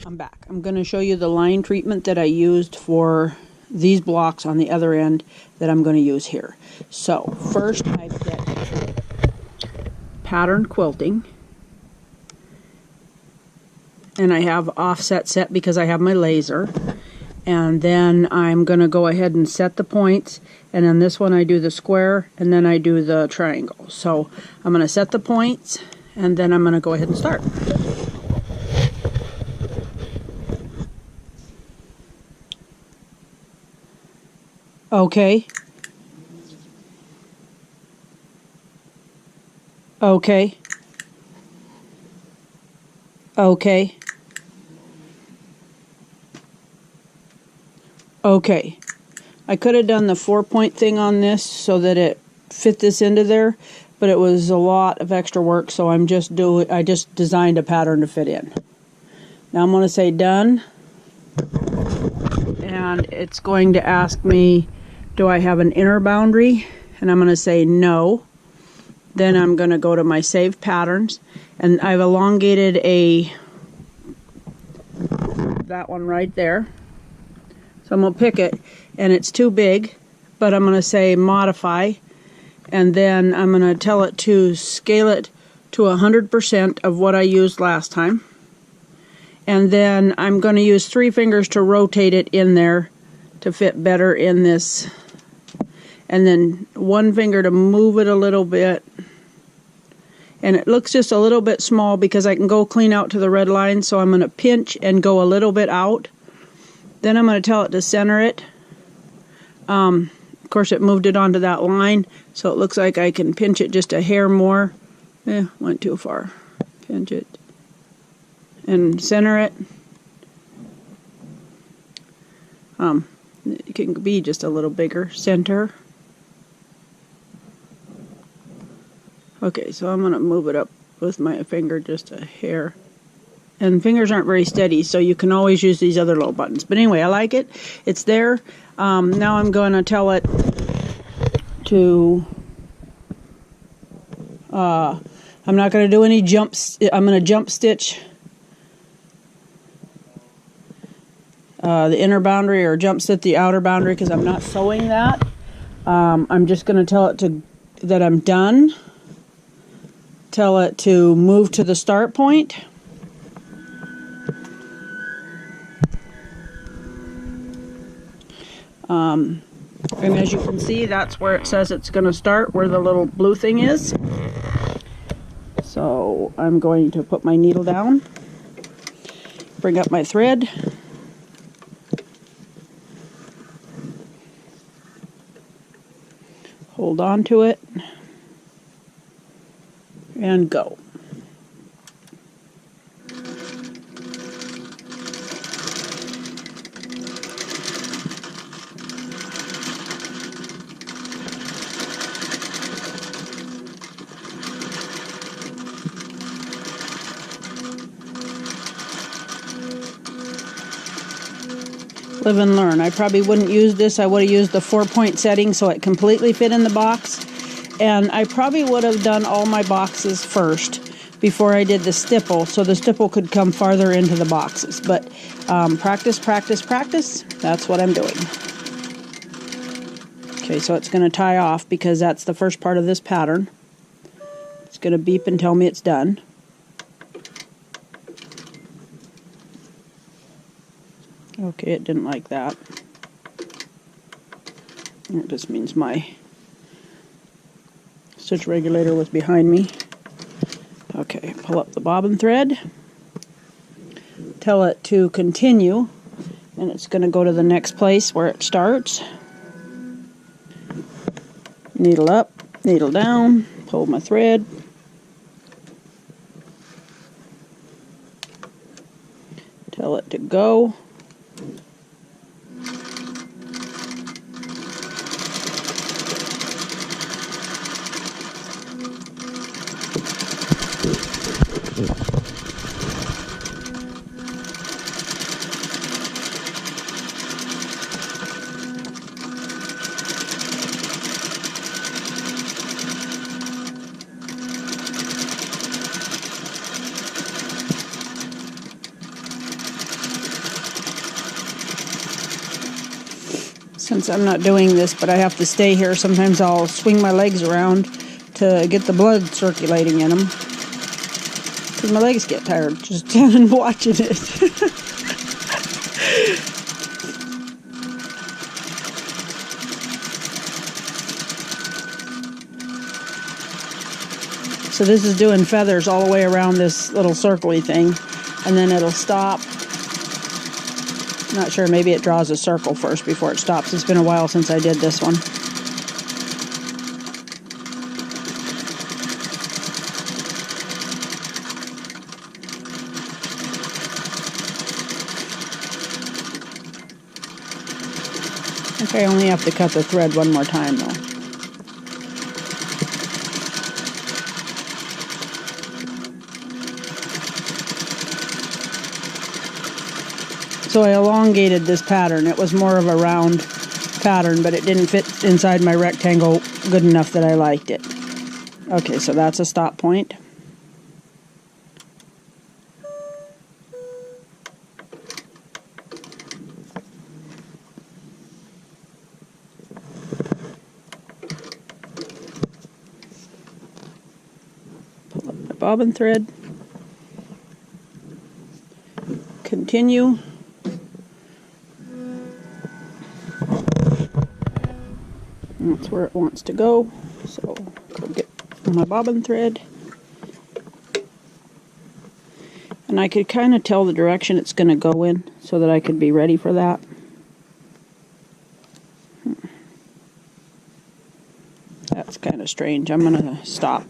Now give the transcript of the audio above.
I'm back. I'm going to show you the line treatment that I used for these blocks on the other end that I'm going to use here. So first I get pattern quilting, and I have offset set because I have my laser, and then I'm going to go ahead and set the points, and on this one I do the square and then I do the triangle. So I'm going to set the points and then I'm going to go ahead and start. Okay. Okay. Okay. Okay. I could have done the 4-point thing on this so that it fit this into there, but it was a lot of extra work, so I just designed a pattern to fit in. Now I'm going to say done, and it's going to ask me, do I have an inner boundary? And I'm going to say no. Then I'm going to go to my saved patterns, and I've elongated that one right there. So I'm going to pick it, and it's too big, but I'm going to say modify, and then I'm going to tell it to scale it to 100% of what I used last time. And then I'm going to use 3 fingers to rotate it in there to fit better in this. And then 1 finger to move it a little bit. And it looks just a little bit small because I can go clean out to the red line, so I'm going to pinch and go a little bit out. Then I'm going to tell it to center it. Of course, it moved it onto that line, so it looks like I can pinch it just a hair more. Went too far. Pinch it. And center it. It can be just a little bigger. Center. Okay, so I'm going to move it up with my finger just a hair. And fingers aren't very steady, so you can always use these other little buttons. But anyway, I like it. It's there. Now I'm going to tell it to... I'm not going to do any jumps. I'm going to jump stitch the inner boundary, or jump stitch the outer boundary, because I'm not sewing that. I'm just going to tell it that I'm done. Tell it to move to the start point. And as you can see, that's where it says it's going to start, where the little blue thing is. So I'm going to put my needle down, bring up my thread, hold on to it, and go. Live and learn. I probably wouldn't use this. I would have used the 4-point setting so it completely fit in the box. And I probably would have done all my boxes first before I did the stipple, so the stipple could come farther into the boxes. But practice, practice, practice. That's what I'm doing. Okay, so it's going to tie off because that's the first part of this pattern. It's going to beep and tell me it's done. Okay, it didn't like that. It just means my stitch regulator was behind me. Okay, pull up the bobbin thread. Tell it to continue, and it's going to go to the next place where it starts. Needle up, needle down, pull my thread. Tell it to go. Since I'm not doing this, but I have to stay here, sometimes I'll swing my legs around to get the blood circulating in them. Because my legs get tired just standing and watching it. So this is doing feathers all the way around this little circly thing, and then it'll stop. Not sure, maybe it draws a circle first before it stops. It's been a while since I did this one. I think I only have to cut the thread one more time though. So I elongated this pattern. It was more of a round pattern, but it didn't fit inside my rectangle good enough that I liked it. Okay, so that's a stop point. Pull up my bobbin thread. Continue. That's where it wants to go. So go get my bobbin thread. And I could kind of tell the direction it's going to go in so that I could be ready for that. That's kind of strange. I'm going to stop.